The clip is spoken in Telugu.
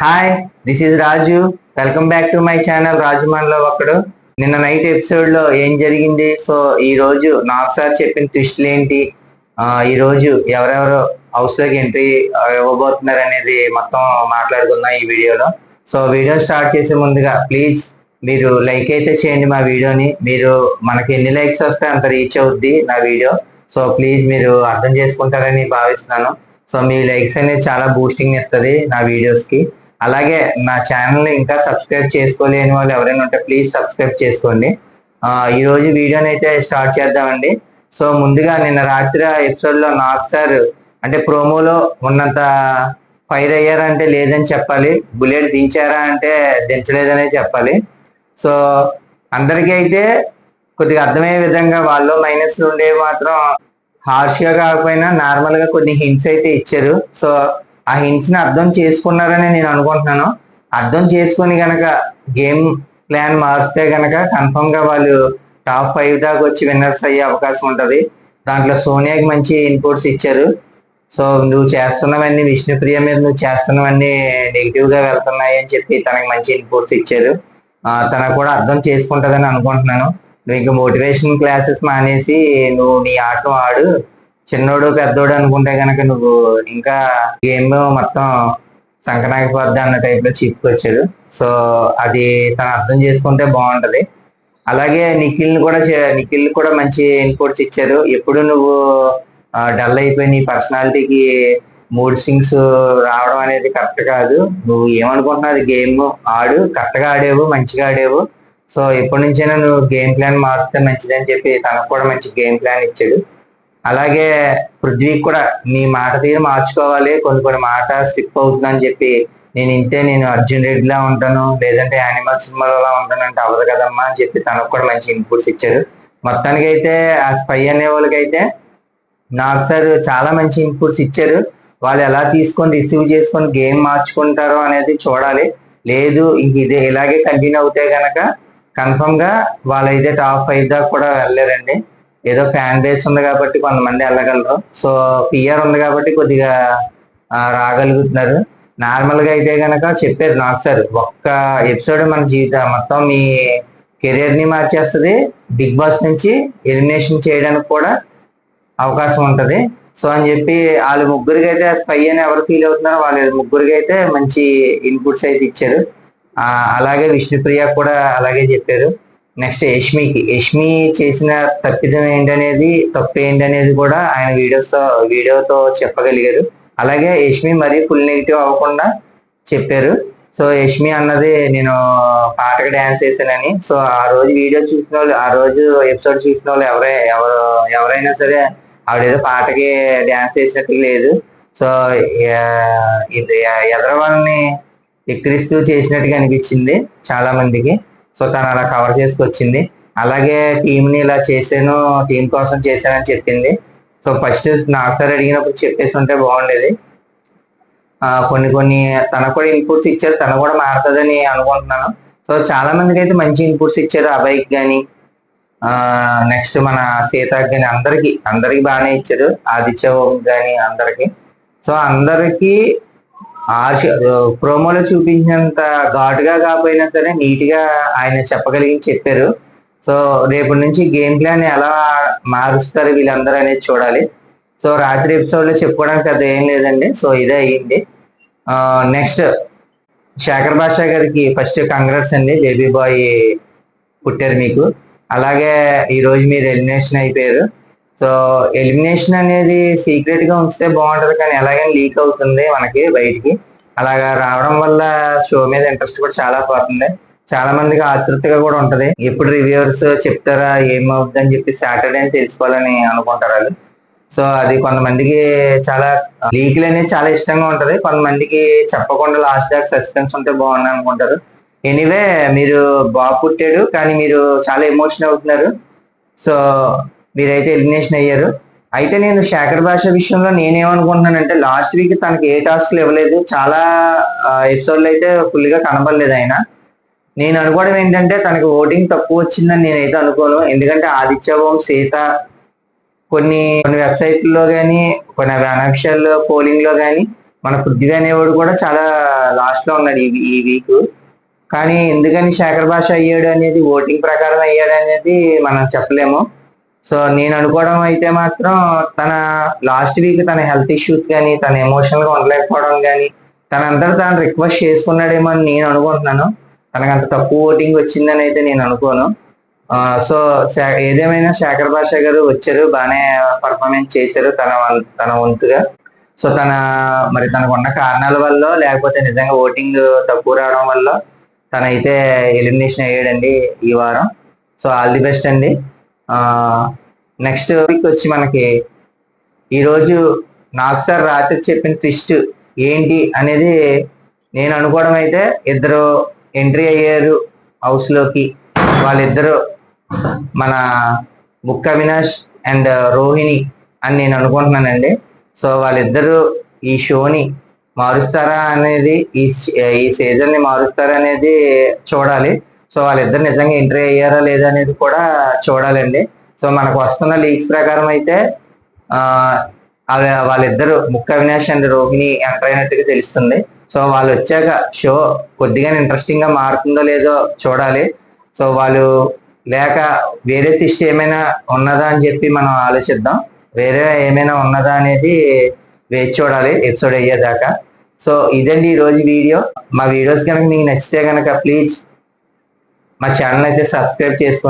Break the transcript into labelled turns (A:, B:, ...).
A: Hi, this is Raju. Welcome back to my channel Raju మనలో ఒకడు. నిన్న నైట్ ఎపిసోడ్ లో ఏం జరిగింది, సో ఈ రోజు నాకు సార్ చెప్పిన ట్విస్ట్లు ఏంటి, ఈ రోజు ఎవరెవరు హౌస్ లోకి ఎంట్రీ ఇవ్వబోతున్నారు అనేది మొత్తం మాట్లాడుకుందాం ఈ వీడియోలో. సో వీడియో స్టార్ట్ చేసే ముందుగా ప్లీజ్ మీరు లైక్ అయితే చేయండి మా వీడియోని. మీరు మనకి ఎన్ని లైక్స్ వస్తే అంత రీచ్ అవుద్ది నా వీడియో. సో ప్లీజ్ మీరు అర్థం చేసుకుంటారని భావిస్తున్నాను. సో మీ లైక్స్ అనేది చాలా బూస్టింగ్ ఇస్తుంది నా వీడియోస్ కి. అలాగే నా ఛానల్ ని ఇంకా సబ్స్క్రైబ్ చేసుకోలేని వాళ్ళు ఎవరైనా ఉంటే ప్లీజ్ సబ్స్క్రైబ్ చేసుకోండి. ఈ రోజు వీడియోని అయితే స్టార్ట్ చేద్దామండి. సో ముందుగా నిన్న రాత్రి ఎపిసోడ్ లో నాగ్ సార్ అంటే ప్రోమోలో ఉన్నంత ఫైర్ అయ్యారంటే లేదని చెప్పాలి, బుల్లెట్ దించారా అంటే దించలేదనే చెప్పాలి. సో అందరికీ అయితే కొద్దిగా అర్థమయ్యే విధంగా వాళ్ళు మైనస్లు ఉండేవి మాత్రం హార్ష్ గా కాకపోయినా నార్మల్ గా కొన్ని హింట్స్ అయితే ఇచ్చారు. సో ఆ హింట్స్ ని అర్థం చేసుకున్నారని నేను అనుకుంటున్నాను. అర్థం చేసుకుని గనక గేమ్ ప్లాన్ మారిస్తే గనక కన్ఫర్మ్ గా వాళ్ళు టాప్ 5 దాకా వచ్చి విన్నర్స్ అయ్యే అవకాశం ఉంటది. దాంట్లో సోనియాకి మంచి ఇన్పుట్స్ ఇచ్చారు. సో నువ్వు చేస్తున్నవన్నీ విష్ణుప్రియ మీద నువ్వు చేస్తున్నవన్నీ నెగిటివ్ గా వెళ్తున్నాయి అని చెప్పి తనకి మంచి ఇన్పుట్స్ ఇచ్చారు. తనకు కూడా అర్థం చేసుకుంటదని అనుకుంటున్నాను. నువ్వు ఇంకా మోటివేషన్ క్లాసెస్ మానేసి నువ్వు నీ ఆట ఆడు, చిన్నోడు పెద్దోడు అనుకుంటే కనుక నువ్వు ఇంకా గేమ్ మొత్తం సంకనాగిపోద్ది అన్న టైప్ లో చెప్పుకొచ్చాడు. సో అది తను అర్థం చేసుకుంటే బాగుంటది. అలాగే నిఖిల్ కూడా మంచి ఇన్పుట్స్ ఇచ్చారు. ఎప్పుడు నువ్వు డల్ అయిపోయి నీ పర్సనాలిటీకి మూడ్ స్వింగ్స్ రావడం అనేది కరెక్ట్ కాదు. నువ్వు ఏమనుకుంటున్నావు, అది గేమ్ ఆడు, కరెక్ట్ గా ఆడేవు, మంచిగా ఆడేవు. సో ఎప్పటి నుంచైనా నువ్వు గేమ్ ప్లాన్ మారితే మంచిదని చెప్పి తనకు కూడా మంచి గేమ్ ప్లాన్ ఇచ్చాడు. అలాగే పృథ్వీ కూడా నీ మాట తీరు మార్చుకోవాలి, కొన్ని మాట స్లిప్ అవుతుందని చెప్పి నేను అర్జున్ రెడ్డిలా ఉంటాను లేదంటే యానిమల్ సినిమాలో ఉంటాను అంటే అవ్వదు కదమ్మా అని చెప్పి తనకు కూడా మంచి ఇన్పుట్స్ ఇచ్చారు. మొత్తానికి అయితే ఆ స్పై అనే వాళ్ళకైతే నాకు సార్ చాలా మంచి ఇన్పుట్స్ ఇచ్చారు. వాళ్ళు ఎలా తీసుకొని రిసీవ్ చేసుకొని గేమ్ మార్చుకుంటారో అనేది చూడాలి. లేదు ఇంక ఇలాగే కంటిన్యూ అవుతే గనక కన్ఫర్మ్ గా వాళ్ళైతే టాప్ 5 దాకా కూడా వెళ్ళలేరండి. ఏదో ఫ్యాన్ బేస్ ఉంది కాబట్టి కొంతమంది వెళ్ళగలరు. సో పిఆర్ ఉంది కాబట్టి కొద్దిగా రాగలుగుతున్నారు. నార్మల్ గా అయితే గనక చెప్పారు నాకు సార్, ఒక్క ఎపిసోడ్ మన జీవితం మొత్తం మీ కెరియర్ ని మార్చేస్తుంది, బిగ్ బాస్ నుంచి ఎలిమినేషన్ చేయడానికి కూడా అవకాశం ఉంటది. సో అని చెప్పి వాళ్ళ ముగ్గురికి అయితే స్పై అని ఎవరు ఫీల్ అవుతున్నారో వాళ్ళ ముగ్గురికి అయితే మంచి ఇన్పుట్స్ అయితే ఇచ్చారు. అలాగే విష్ణుప్రియ కూడా అలాగే చెప్పారు. నెక్స్ట్ యష్మి చేసిన తప్పిదం ఏంటనేది, తప్పు ఏంటనేది కూడా ఆయన వీడియోతో చెప్పగలిగారు. అలాగే యష్మి మరీ ఫుల్ నెగిటివ్ అవ్వకుండా చెప్పారు. సో యష్మి అన్నది నేను పాటకు డాన్స్ చేశానని. సో ఆ రోజు వీడియో చూసిన వాళ్ళు, ఆ రోజు ఎపిసోడ్ చూసిన వాళ్ళు ఎవరైనా సరే ఆవిడేదో పాటకి డాన్స్ చేసినట్టు లేదు. సో ఎదర వాళ్ళని ఎక్కిరిస్తూ చేసినట్టుగా అనిపించింది చాలా మందికి. సో తను అలా కవర్ చేసుకొచ్చింది. అలాగే టీం ని ఇలా చేశాను, టీం కోసం చేశానని చెప్పింది. సో ఫస్ట్ నాకు సార్ అడిగినప్పుడు చెప్పేసి ఉంటే బాగుండేది. కొన్ని తనకు కూడా ఇన్పుట్స్ ఇచ్చారు, తను కూడా మారుతుందని అనుకుంటున్నాను. సో చాలా మందికి అయితే మంచి ఇన్పుట్స్ ఇచ్చారు. అభయ్కి కానీ నెక్స్ట్ మన సీతకి కానీ అందరికి బాగానే ఇచ్చారు. ఆదిత్య కానీ అందరికి. సో అందరికి ప్రోమోలో చూపించినంత ఘాటుగా కాకపోయినా సరే నీట్ గా ఆయన చెప్పగలిగి చెప్పారు. సో రేపటి నుంచి గేమ్ ప్లాన్ ఎలా మారుస్తారు వీళ్ళందరూ అనేది చూడాలి. సో రాత్రి ఎపిసోడ్ లో చెప్పుకోవడానికి పెద్ద ఏం లేదండి. సో ఇదే అయ్యింది. నెక్స్ట్ శేఖర్ భాషా గారికి ఫస్ట్ కంగ్రాట్స్ అండి, బేబీ బాయ్ పుట్టారు మీకు. అలాగే ఈ రోజు మీరు ఎలిమినేషన్ అయిపోయారు. సో ఎలిమినేషన్ అనేది సీక్రెట్ గా ఉంచితే బాగుంటది, కానీ ఎలాగైనా లీక్ అవుతుంది మనకి బయటికి. అలాగా రావడం వల్ల షో మీద ఇంట్రెస్ట్ కూడా చాలా పోతుంది. చాలా మందికి ఆతృతగా కూడా ఉంటది, ఎప్పుడు రివ్యూవర్స్ చెప్తారా ఏమవుతుంది అని చెప్పి సాటర్డే తెలుసుకోవాలని అనుకుంటారు వాళ్ళు. సో అది కొంతమందికి చాలా లీక్లు అనేది చాలా ఇష్టంగా ఉంటది, కొంతమందికి చెప్పకుండా లాస్ట్ దాకా సస్పెన్స్ ఉంటే బాగుంది అనుకుంటారు. ఎనీవే మీరు బాబు పుట్టాడు, కానీ మీరు చాలా ఎమోషన్ అవుతున్నారు. సో మీరైతే ఎలిమినేషన్ అయ్యారు. అయితే నేను శేఖర్ భాష విషయంలో నేనేమనుకుంటున్నానంటే లాస్ట్ వీక్ తనకి ఏ టాస్క్లు ఇవ్వలేదు, చాలా ఎపిసోడ్లు అయితే ఫుల్ గా కనబడలేదు ఆయన. నేను అనుకోవడం ఏంటంటే తనకి ఓటింగ్ తక్కువ వచ్చిందని నేనైతే అనుకోను. ఎందుకంటే ఆదిత్య ఓం, సీత కొన్ని వెబ్సైట్లో కానీ కొన్ని అన్అఫిషియల్ పోలింగ్ లో కానీ మన పృథ్వీ అనేవాడు కూడా చాలా లాస్ట్ లో ఉన్నాడు ఈ వీక్. కానీ ఎందుకని శేఖర్ భాష అయ్యాడు అనేది, ఓటింగ్ ప్రకారం అయ్యాడు అనేది మనం చెప్పలేము. సో నేను అనుకోవడం అయితే మాత్రం తన లాస్ట్ వీక్ తన హెల్త్ ఇష్యూస్ కానీ, తన ఎమోషనల్ గా ఉండలేకపోవడం కానీ, తనంతా తాను రిక్వెస్ట్ చేసుకున్నాడేమో అని నేను అనుకుంటున్నాను. తనకు అంత తక్కువ ఓటింగ్ వచ్చిందని అయితే నేను అనుకోను. సో ఏదేమైనా శేఖర్ భాష గారు వచ్చారు, బాగానే పర్ఫార్మెన్స్ చేశారు తన వంతుగా. సో మరి తనకు ఉన్న కారణాల వల్ల, లేకపోతే నిజంగా ఓటింగ్ తక్కువ రావడం వల్ల తనైతే ఎలిమినేషన్ అయ్యాడండి ఈ వారం. సో ఆల్ ది బెస్ట్ అండి. నెక్స్ట్ వీక్ వచ్చి మనకి ఈరోజు నాకు సార్ రాత్రి చెప్పిన ట్విస్ట్ ఏంటి అనేది నేను అనుకోవడం అయితే, ఇద్దరు ఎంట్రీ అయ్యారు హౌస్ లోకి. వాళ్ళిద్దరు మన బుక్క అవినాష్ అండ్ రోహిణి అని నేను అనుకుంటున్నానండి. సో వాళ్ళిద్దరూ ఈ షోని మారుస్తారా అనేది, ఈ సీజన్ ని మారుస్తారా అనేది చూడాలి. సో వాళ్ళిద్దరు నిజంగా ఎంట్రీ అయ్యారా లేదా అనేది కూడా చూడాలండి. సో మనకు వస్తున్న లీక్స్ ప్రకారం అయితే వాళ్ళిద్దరు ముక్క అవినాష్ అండ్ రోహిణి ఎంటర్ అయినట్టుగా తెలుస్తుంది. సో వాళ్ళు వచ్చాక షో కొద్దిగా ఇంట్రెస్టింగ్ గా మారుతుందో లేదో చూడాలి. సో వాళ్ళు లేక వేరే ట్విస్ట్ ఏమైనా ఉన్నదా అని చెప్పి మనం ఆలోచిద్దాం. వేరే ఏమైనా ఉన్నదా అనేది వేచి చూడాలి ఎపిసోడ్ అయ్యేదాకా. సో ఇదండి ఈ రోజు వీడియో. మా వీడియోస్ కనుక మీకు నచ్చితే కనుక ప్లీజ్ మా ఛానల్ అయితే సబ్స్క్రైబ్ చేసుకోండి.